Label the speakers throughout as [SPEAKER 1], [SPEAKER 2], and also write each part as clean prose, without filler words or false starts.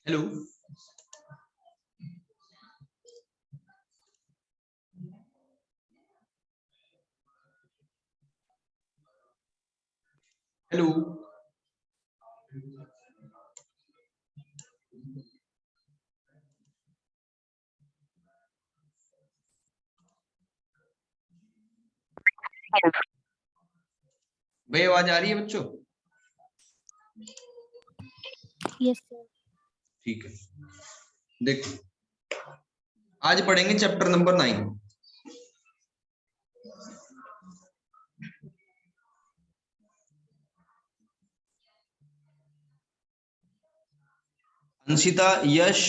[SPEAKER 1] Hello, hello. भाई आवाज आ रही है बच्चों?
[SPEAKER 2] Yes sir.
[SPEAKER 1] ठीक है, देखो आज पढ़ेंगे चैप्टर नंबर 9। अंशिता, यश,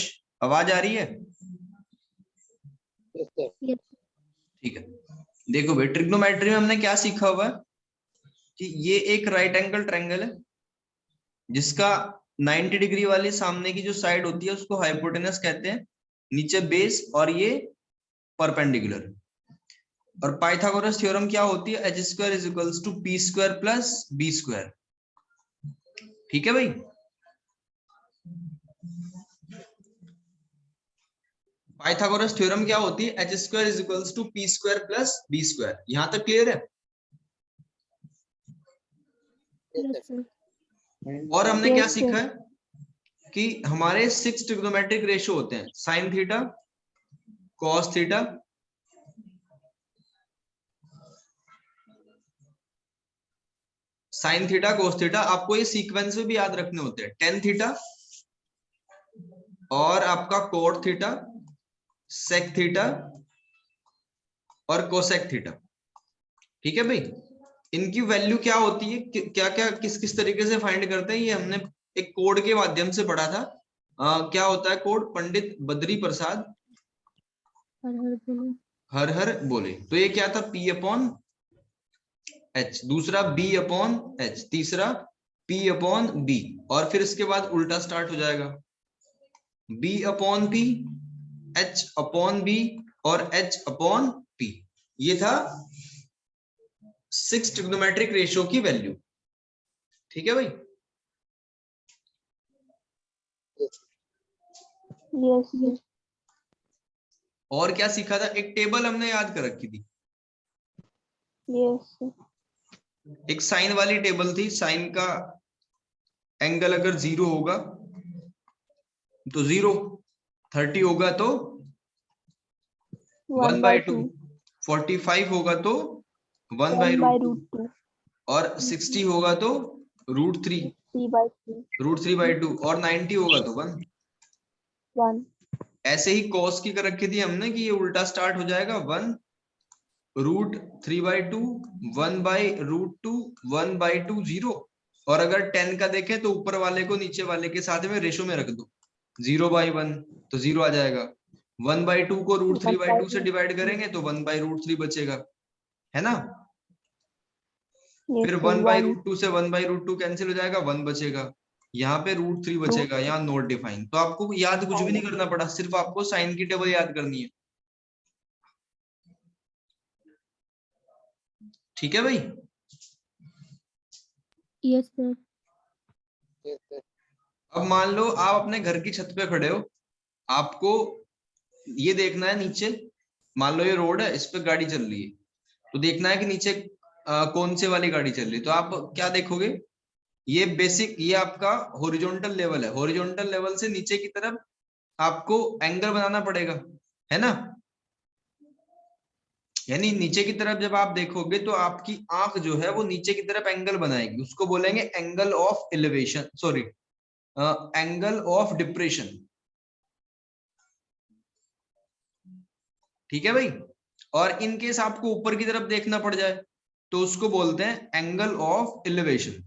[SPEAKER 1] आवाज आ रही है?
[SPEAKER 2] यस
[SPEAKER 1] ठीक है, देखो भाई ट्रिग्नोमेट्री में हमने क्या सीखा हुआ है कि ये एक राइट एंगल ट्रायंगल है जिसका 90 डिग्री वाली सामने की जो साइड होती है उसको हाइपोटेनस कहते हैं, नीचे बेस और ये परपेंडिकुलर। और पाइथागोरस थ्योरम क्या होती है? H square is equals to P square plus B square. ठीक है भाई, पाइथागोरस थ्योरम क्या होती है? H square is equals to P square plus B square. यहां तक क्लियर है?
[SPEAKER 2] सर।
[SPEAKER 1] और हमने क्या
[SPEAKER 2] Yes, sir.
[SPEAKER 1] सीखा है कि हमारे 6 ट्रिग्नोमेट्रिक रेशियो होते हैं, sine theta, cos theta, sine theta, cos theta. आपको ये सीक्वेंस में भी याद रखने होते हैं, टेन थीटा और आपका कोट थीटा, सेक थीटा और कोसेक थीटा। ठीक है भाई, इनकी वैल्यू क्या होती है, क्या क्या किस किस तरीके से फाइंड करते हैं, ये हमने एक कोड के माध्यम से पढ़ा था। क्या होता है कोड? पंडित बद्री प्रसाद
[SPEAKER 2] हर हर बोलो।
[SPEAKER 1] हर हर बोले। तो ये क्या था? P अपॉन एच, दूसरा B अपॉन एच, तीसरा P अपॉन बी, और फिर इसके बाद उल्टा स्टार्ट हो जाएगा, B upon P, H upon B और H अपॉन P। ये था 6 ट्रिग्नोमेट्रिक रेशियो की वैल्यू। ठीक है भाई,
[SPEAKER 2] Yes, sir.
[SPEAKER 1] और क्या सीखा था? एक टेबल हमने याद कर रखी थी,
[SPEAKER 2] Yes, sir.
[SPEAKER 1] एक साइन वाली टेबल थी। साइन का एंगल अगर 0 होगा तो 0, 30 होगा तो 1 बाई 2, 45 होगा तो 1 बाई
[SPEAKER 2] 1 by
[SPEAKER 1] रूट 2,
[SPEAKER 2] root 2.
[SPEAKER 1] और 60 होगा तो √3,
[SPEAKER 2] 3 by 3.
[SPEAKER 1] √3/2, और 90 होगा तो 1।
[SPEAKER 2] 1.
[SPEAKER 1] ऐसे ही कॉस की कर रखी थी हमने कि ये उल्टा स्टार्ट हो जाएगा, 1 √3/2, 1/√2, 1/2, 0। और अगर 10 का देखें तो ऊपर वाले को नीचे वाले के साथ में रेशो में रख दो, 0/1 तो 0 आ जाएगा। 1/2 को
[SPEAKER 2] 1 by
[SPEAKER 1] √3/2 से
[SPEAKER 2] 2.
[SPEAKER 1] डिवाइड करेंगे तो 1/√3 बचेगा, है ना?
[SPEAKER 2] Yes,
[SPEAKER 1] फिर
[SPEAKER 2] sir.
[SPEAKER 1] 1/√2 से 1/√2 कैंसिल हो जाएगा, 1 बचेगा। यहाँ पे √3 बचेगा, यहाँ नोट डिफाइन। तो आपको याद कुछ भी नहीं करना पड़ा, सिर्फ आपको साइन की टेबल याद करनी है। ठीक है भाई,
[SPEAKER 2] Yes, sir.
[SPEAKER 1] अब मान लो आप अपने घर की छत पे खड़े हो, आपको ये देखना है नीचे, मान लो ये रोड है, इस पे गाड़ी चल रही है, तो देखना है कि नीचे कौन से वाली गाड़ी चल रही है। तो आप क्या देखोगे? ये बेसिक, ये आपका हॉरिजॉन्टल लेवल है, हॉरिजॉन्टल लेवल से नीचे की तरफ आपको एंगल बनाना पड़ेगा, है ना? यानी नीचे की तरफ जब आप देखोगे तो आपकी आंख जो है वो नीचे की तरफ एंगल बनाएगी, उसको बोलेंगे angle of elevation, sorry angle of depression. ठीक है भाई, और इन केस आपको ऊपर की तरफ देखना पड़ जाए तो उसको बोलते हैं एंगल ऑफ एलिवेशन।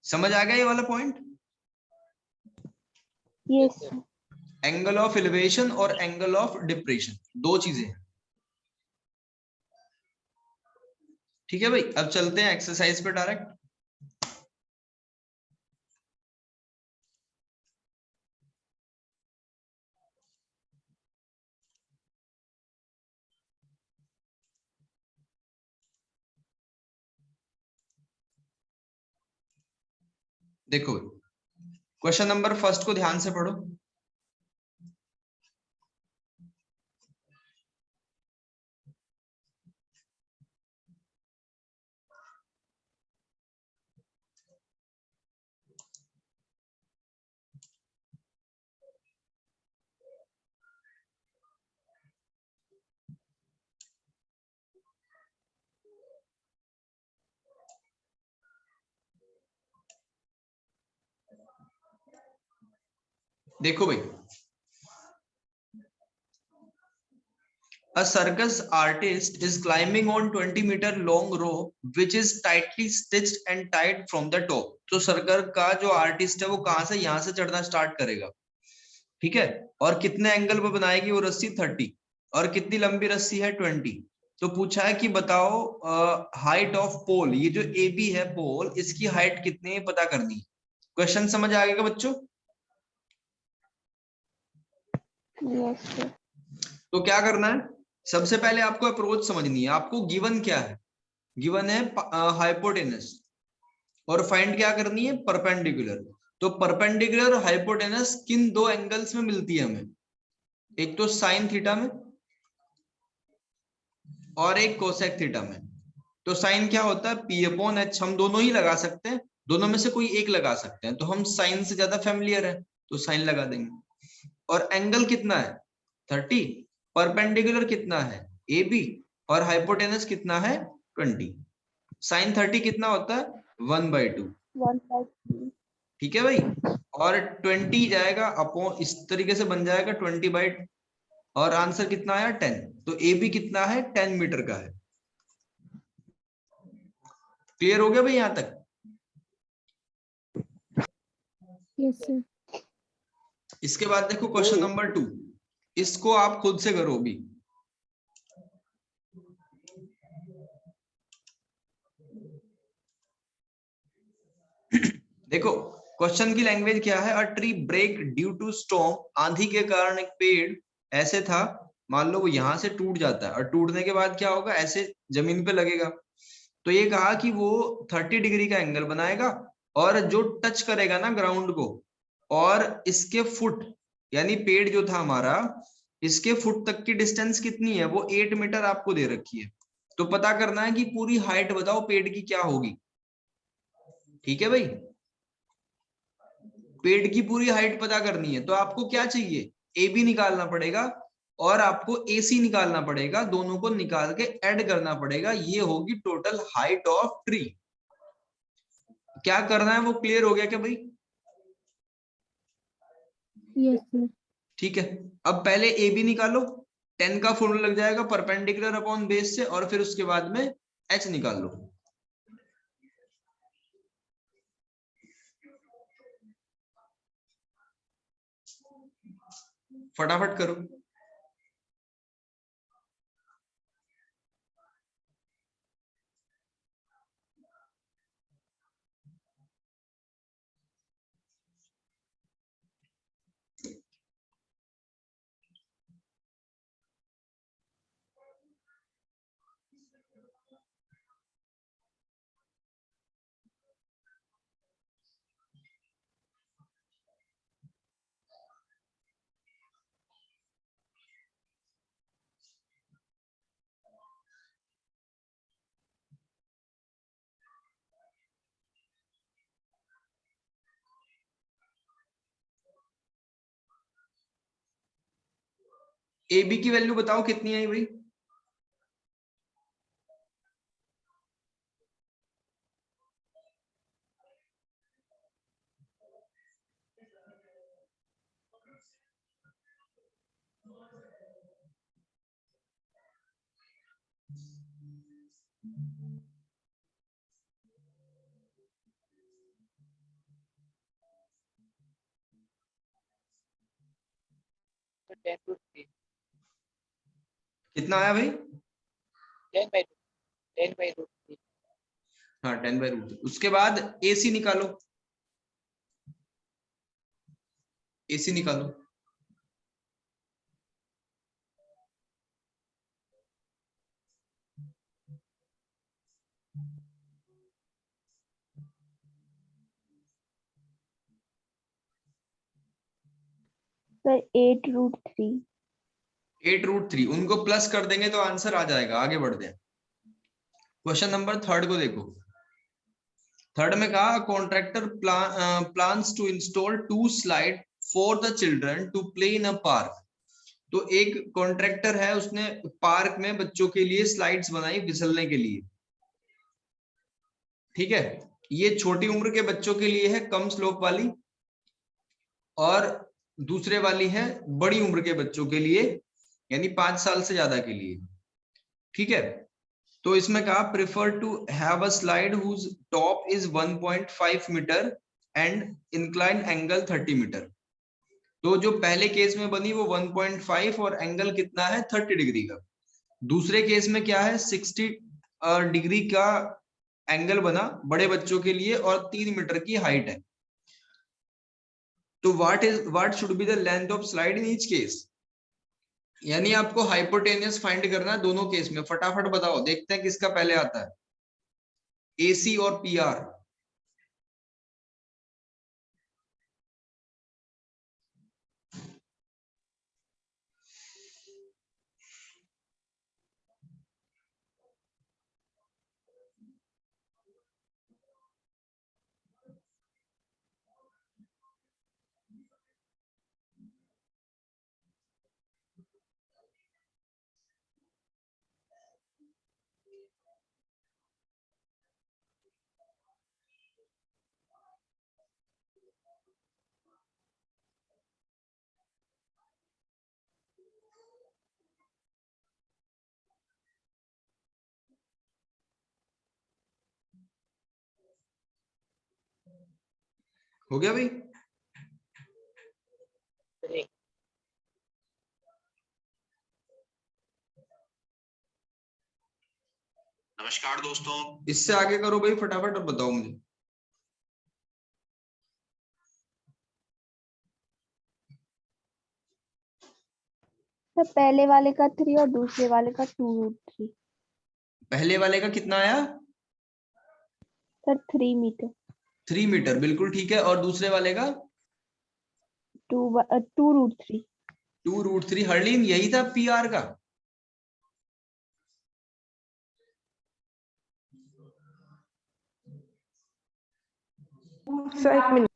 [SPEAKER 1] समझ आ गया ये वाला point?
[SPEAKER 2] Yes, sir.
[SPEAKER 1] Angle of elevation और एंगल ऑफ डिप्रेशन दो चीजें हैं। ठीक है भाई, अब चलते हैं एक्सरसाइज पे डायरेक्ट। देखो क्वेश्चन नंबर फर्स्ट को ध्यान से पढ़ो। देखो भाई, a circus artist is climbing on 20-meter long rope which is tightly stitched and tied from the top। तो सर्कस का जो आर्टिस्ट है वो कहां से, यहां से चढ़ना स्टार्ट करेगा, ठीक है, और कितने एंगल पर बनाएगी वो रस्सी 30, और कितनी लंबी रस्सी है 20। तो पूछा है कि बताओ हाइट ऑफ पोल, ये जो ए बी है पोल, इसकी हाइट कितनी है पता करनी है। क्वेश्चन समझ आ गया बच्चों?
[SPEAKER 2] Yes, sir.
[SPEAKER 1] तो क्या करना है, सबसे पहले आपको अप्रोच समझनी है। आपको गिवन क्या है, गिवन है हाइपोटेनस, और फाइंड क्या करनी है, परपेंडिकुलर। तो परपेंडिकुलर और हाइपोटेनस किन दो एंगल्स में मिलती है हमें, एक तो साइन थीटा में और एक कोसेक थीटा में। तो साइन क्या होता है, पी अपॉन एच, हम दोनों ही लगा सकते हैं, दोनों में से कोई एक लगा सकते हैं, तो हम साइन से ज्यादा फैमिलियर है तो साइन लगा देंगे। और एंगल कितना है 30, परपेंडिकुलर कितना है ए बी, और हाइपोटेनस कितना है 20। साइन 30 कितना होता है 1/2,
[SPEAKER 2] 1/3.
[SPEAKER 1] ठीक है भाई। और 20 जाएगा अपॉन, इस तरीके से बन जाएगा 20/, और आंसर कितना आया 10। तो ए बी कितना है 10 मीटर का है। क्लियर हो गया भाई यहां तक?
[SPEAKER 2] Yes, sir.
[SPEAKER 1] इसके बाद देखो क्वेश्चन नंबर 2, इसको आप खुद से करो भी। देखो क्वेश्चन की लैंग्वेज क्या है, a tree break due to storm, आंधी के कारण एक पेड़ ऐसे था, मान लो वो यहां से टूट जाता है, और टूटने के बाद क्या होगा, ऐसे जमीन पे लगेगा। तो ये कहा कि वो 30 डिग्री का एंगल बनाएगा, और जो टच करेगा ना ग्राउंड को, और इसके फुट, यानी पेड़ जो था हमारा, इसके फुट तक की डिस्टेंस कितनी है, वो 8 मीटर आपको दे रखी है। तो पता करना है कि पूरी हाइट बताओ पेड़ की क्या होगी, ठीक है भाई। पेड़ की पूरी हाइट पता करनी है, तो आपको क्या चाहिए, ए बी निकालना पड़ेगा, और आपको ए सी निकालना पड़ेगा, दोनों को निकाल के ऐड करना पड़ेगा, ये होगी टोटल हाइट ऑफ ट्री। क्या करना है वो क्लियर हो गया क्या भाई?
[SPEAKER 2] Yes, sir.
[SPEAKER 1] ठीक है, अब पहले ए बी निकालो, 10 का फॉर्मूला लग जाएगा परपेंडिकुलर अपॉन बेस से, और फिर उसके बाद में एच निकाल लो। फटाफट करो। ए बी की वैल्यू बताओ कितनी आई भाई?
[SPEAKER 3] तो 10/3
[SPEAKER 1] कितना आया भाई?
[SPEAKER 3] 10/3
[SPEAKER 1] हाँ 10/√3। उसके बाद ए सी निकालो, ए सी निकालो।
[SPEAKER 2] सर 8√3।
[SPEAKER 1] 8√3 उनको प्लस कर देंगे तो आंसर आ जाएगा। आगे बढ़ते हैं, क्वेश्चन नंबर 3 को देखो। थर्ड में कहा contractor plans to install 2 slide for the children to play in a park. तो एक कॉन्ट्रैक्टर है, उसने पार्क में बच्चों के लिए स्लाइड्स बनाई फिसलने के लिए। ठीक है, ये छोटी उम्र के बच्चों के लिए है, कम स्लोप वाली, और दूसरे वाली है बड़ी उम्र के बच्चों के लिए, यानी 5 साल से ज्यादा के लिए। ठीक है, तो इसमें कहा prefer to have a slide whose top is 1.5 metre and incline angle 30 metre. तो जो पहले केस में बनी वो 1.5 और एंगल कितना है 30 डिग्री का। दूसरे केस में क्या है 60 डिग्री का एंगल बना बड़े बच्चों के लिए और 3 मीटर की हाइट है। तो what should be the length of slide in each case. यानी आपको हाइपोटेनियस फाइंड करना है दोनों केस में। फटाफट बताओ, देखते हैं किसका पहले आता है, एसी और पीआर। हो गया भाई?
[SPEAKER 3] 3.
[SPEAKER 1] नमस्कार दोस्तों, इससे आगे करो भाई फटाफट और बताओ मुझे।
[SPEAKER 2] सर पहले वाले का 3 और दूसरे वाले का 2√3।
[SPEAKER 1] पहले वाले का कितना आया?
[SPEAKER 2] Sir 3 metre.
[SPEAKER 1] 3 मीटर, बिल्कुल ठीक है। और दूसरे वाले का
[SPEAKER 2] 2√3।
[SPEAKER 1] 2√3। हर्लीन यही था पीआर का?
[SPEAKER 4] Sir 1 minute.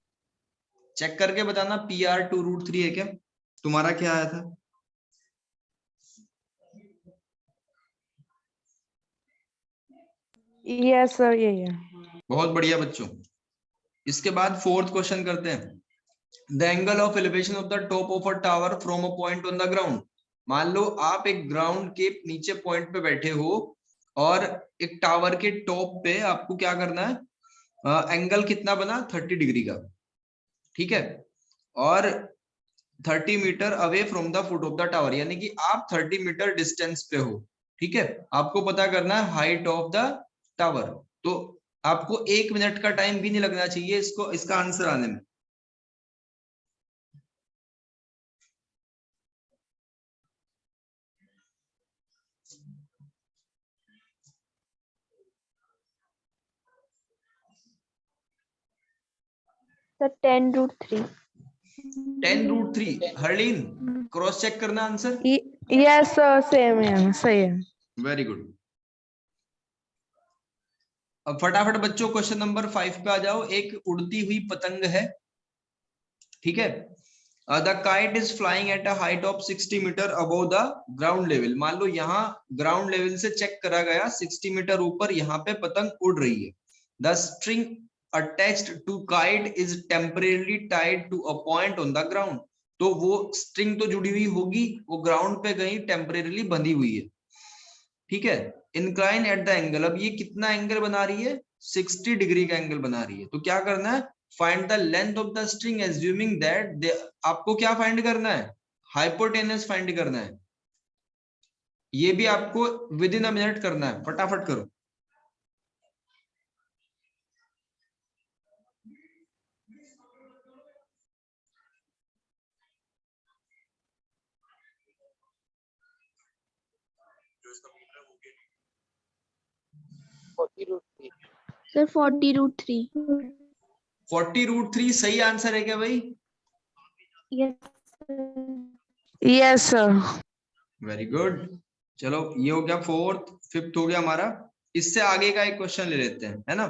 [SPEAKER 1] चेक करके बताना पीआर 2√3 है क्या? तुम्हारा क्या आया था?
[SPEAKER 4] यस सर, यही है।
[SPEAKER 1] बहुत बढ़िया बच्चों। इसके बाद फोर्थ क्वेश्चन करते हैं। The angle of elevation of the top of a tower from a point on the ground. मान लो आप एक ग्राउंड के नीचे पॉइंट पे बैठे हो और एक टावर के टॉप पे आपको क्या करना है, एंगल कितना बना 30 डिग्री का। ठीक है, और 30 metre away from the foot of the tower, यानी कि आप 30 मीटर डिस्टेंस पे हो। ठीक है, आपको पता करना है हाइट ऑफ द टावर। तो आपको 1 मिनट का टाइम भी नहीं लगना चाहिए इसको, इसका आंसर आने में।
[SPEAKER 2] सर 10√3।
[SPEAKER 1] 10√3। हर्लीन क्रॉस चेक करना आंसर।
[SPEAKER 4] यस सर, सेम है, सही है।
[SPEAKER 1] Very good. अब फटाफट बच्चों क्वेश्चन नंबर 5 पे आ जाओ। एक उड़ती हुई पतंग है, ठीक है। The kite is flying at a height of 60 metre above the ground level. मान लो यहाँ ग्राउंड लेवल से चेक करा गया 60 मीटर ऊपर यहाँ पे पतंग उड़ रही है। The string attached to kite is temporarily tied to a point on the ground. तो वो स्ट्रिंग तो जुड़ी हुई होगी, वो ग्राउंड पे कहीं टेम्परेली बंधी हुई है। ठीक है, इंक्लाइन एट द एंगल। अब ये कितना एंगल बना रही है, 60 डिग्री का एंगल बना रही है। तो क्या करना है, find the length of the string assuming that. आपको क्या फाइंड करना है, हाइपोटेनस फाइंड करना है। ये भी आपको विद इन अ मिनट करना है, फटाफट करो।
[SPEAKER 2] सर 40√3।
[SPEAKER 1] 40√3 सही आंसर है क्या भाई?
[SPEAKER 2] Yes
[SPEAKER 4] Yes, sir.
[SPEAKER 1] Very good. चलो ये हो गया फोर्थ, फिफ्थ हो गया हमारा। इससे आगे का एक क्वेश्चन ले लेते हैं, है ना।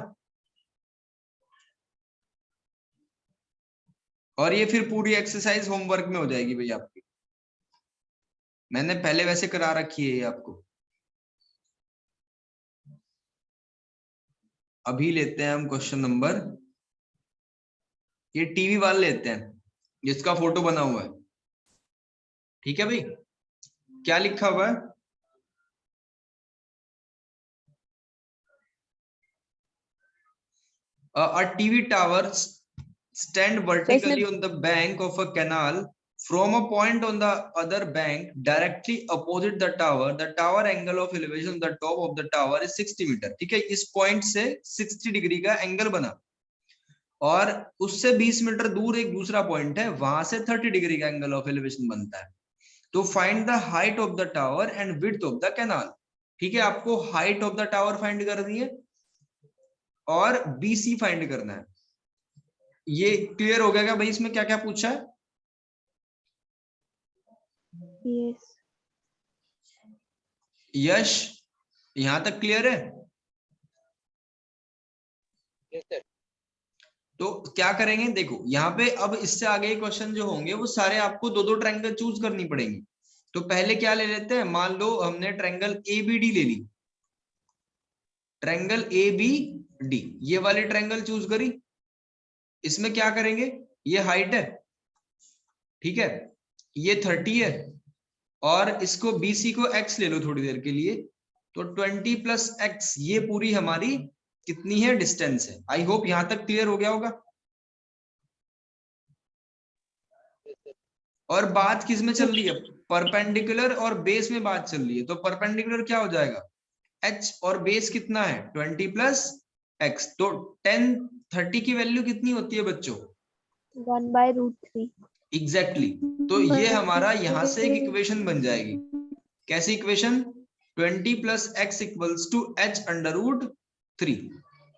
[SPEAKER 1] और ये फिर पूरी एक्सरसाइज होमवर्क में हो जाएगी भाई आपकी। मैंने पहले वैसे करा रखी है ये आपको। अभी लेते हैं हम क्वेश्चन नंबर, ये टीवी वाला लेते हैं जिसका फोटो बना हुआ है। ठीक है भाई, क्या लिखा हुआ है? A TV tower stand vertically on the bank of a canal from a point on the other bank directly opposite the tower. The tower angle of elevation on the top of the tower is 60 metre. ठीक है, इस point से 60 degree का angle बना और उससे 20 metre दूर एक दूसरा पॉइंट है, वहां से 30 डिग्री का एंगल ऑफ एलिवेशन बनता है। तो find the height of the tower and width of the canal. ठीक है, आपको height of the tower find करनी है और बीसी फाइंड करना है। ये क्लियर हो गया क्या भाई? इसमें क्या क्या पूछा है?
[SPEAKER 2] Yes.
[SPEAKER 1] यश, यहां तक क्लियर है?
[SPEAKER 3] Yes, sir.
[SPEAKER 1] तो क्या करेंगे, देखो यहाँ पे अब इससे आगे क्वेश्चन जो होंगे वो सारे आपको दो दो ट्रायंगल चूज करनी पड़ेंगी। तो पहले क्या ले लेते हैं, मान लो हमने ट्रायंगल ABD ले ली, ट्रायंगल ABD ये वाली ट्रायंगल चूज करी। इसमें क्या करेंगे, ये हाइट है, ठीक है, ये 30 है और इसको BC को x ले लो थोड़ी देर के लिए, तो 20 + x ये पूरी हमारी कितनी है, डिस्टेंस है। आई होप यहां तक क्लियर हो गया होगा। और बात किस में चल रही है, परपेंडिकुलर और बेस में बात चल रही है। तो परपेंडिकुलर क्या हो जाएगा, h और बेस कितना है 20 + x। तो 10 30 की वैल्यू कितनी होती है बच्चों?
[SPEAKER 2] 1/√3।
[SPEAKER 1] एग्जैक्टली। तो ये हमारा यहां से एक इक्वेशन बन जाएगी। कैसी इक्वेशन? 20 + x = h√3।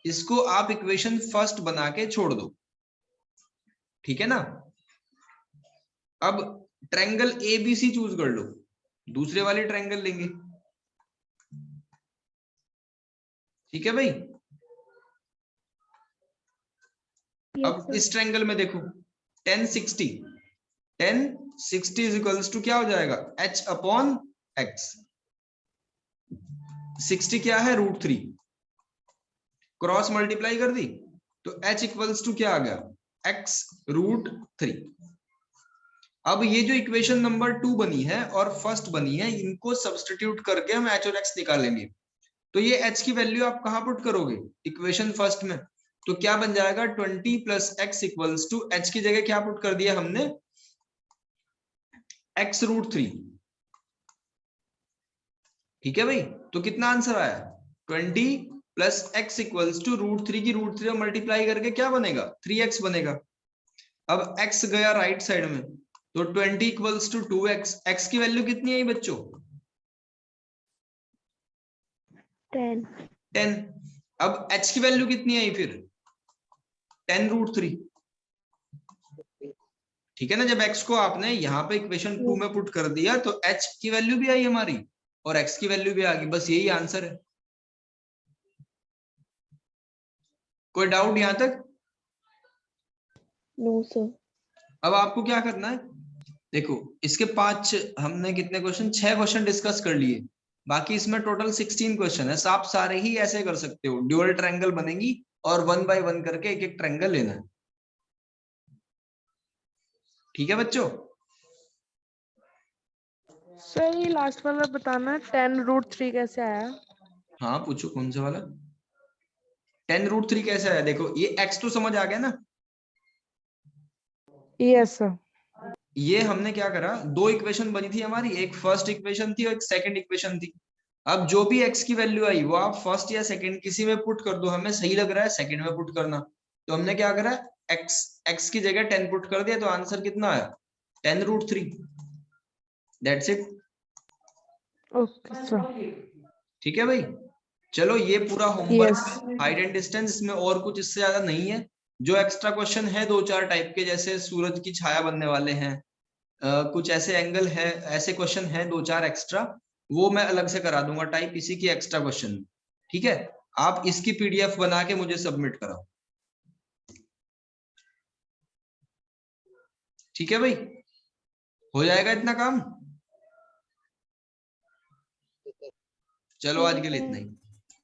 [SPEAKER 1] इसको आप इक्वेशन फर्स्ट बना के छोड़ दो, ठीक है ना। अब ट्रायंगल ABC चूज कर लो, दूसरे वाले ट्रायंगल लेंगे, ठीक है भाई। अब इस ट्रायंगल में देखो 10 60 = क्या हो जाएगा, h/x। 60 क्या है, √3, क्रॉस मल्टीप्लाई कर दी तो h = क्या आ गया, x√3। अब ये जो इक्वेशन नंबर 2 बनी है और फर्स्ट बनी है, इनको सब्स्टिट्यूट करके हम h और x निकालेंगे। तो ये h की वैल्यू आप कहां पुट करोगे, इक्वेशन फर्स्ट में। तो क्या बन जाएगा, 20 + x = h की जगह क्या पुट कर दिया हमने, x√3। ठीक है भाई, तो कितना आंसर आया, 20 + x = √3 की √3 मल्टीप्लाई करके क्या बनेगा, 3x बनेगा। अब x गया राइट साइड में, तो 20 = 2x। x की वैल्यू कितनी आई बच्चों, 10। अब h की वैल्यू कितनी आई फिर, 10√3। ठीक है ना, जब x को आपने यहाँ पे इक्वेशन 2 में पुट कर दिया तो h की वैल्यू भी आई हमारी और x की वैल्यू भी आ गई। बस यही आंसर है। कोई डाउट यहां तक?
[SPEAKER 2] No sir.
[SPEAKER 1] अब आपको क्या करना है, देखो इसके 5 हमने कितने क्वेश्चन, 6 क्वेश्चन डिस्कस कर लिए, बाकी इसमें टोटल 16 क्वेश्चन है। आप सारे ही ऐसे कर सकते हो, ड्यूअल ट्रायंगल बनेगी और 1 बाय 1 करके एक एक ट्रायंगल लेना है। ठीक है बच्चों,
[SPEAKER 4] सर ये लास्ट वाला बताना, 10√3 कैसे आया?
[SPEAKER 1] हाँ पूछो कौन सा वाला, 10√3 कैसे आया। देखो ये x तो समझ आ गया ना।
[SPEAKER 4] Yes sir.
[SPEAKER 1] ये हमने क्या करा, 2 इक्वेशन बनी थी हमारी, एक फर्स्ट इक्वेशन थी और एक सेकंड इक्वेशन थी। अब जो भी x की वैल्यू आई वो आप फर्स्ट या सेकंड किसी में पुट कर दो। हमें सही लग रहा है सेकंड में पुट करना, तो हमने क्या करा, x की जगह 10 पुट कर दिया, तो आंसर कितना आया, 10√3। That's it.
[SPEAKER 4] Okay sir.
[SPEAKER 1] ठीक है भाई, चलो ये पूरा होमवर्क हाइट एंड डिस्टेंस, इसमें और कुछ इससे ज्यादा नहीं है। जो एक्स्ट्रा क्वेश्चन है 2-4 टाइप के, जैसे सूरज की छाया बनने वाले हैं, कुछ ऐसे एंगल है, ऐसे क्वेश्चन है 2-4 एक्स्ट्रा, वो मैं अलग से करा दूंगा टाइप इसी की एक्स्ट्रा क्वेश्चन। ठीक है, आप इसकी पीडीएफ बना के मुझे सबमिट कराओ। ठीक है भाई, हो जाएगा इतना काम। चलो आज के लिए इतना ही।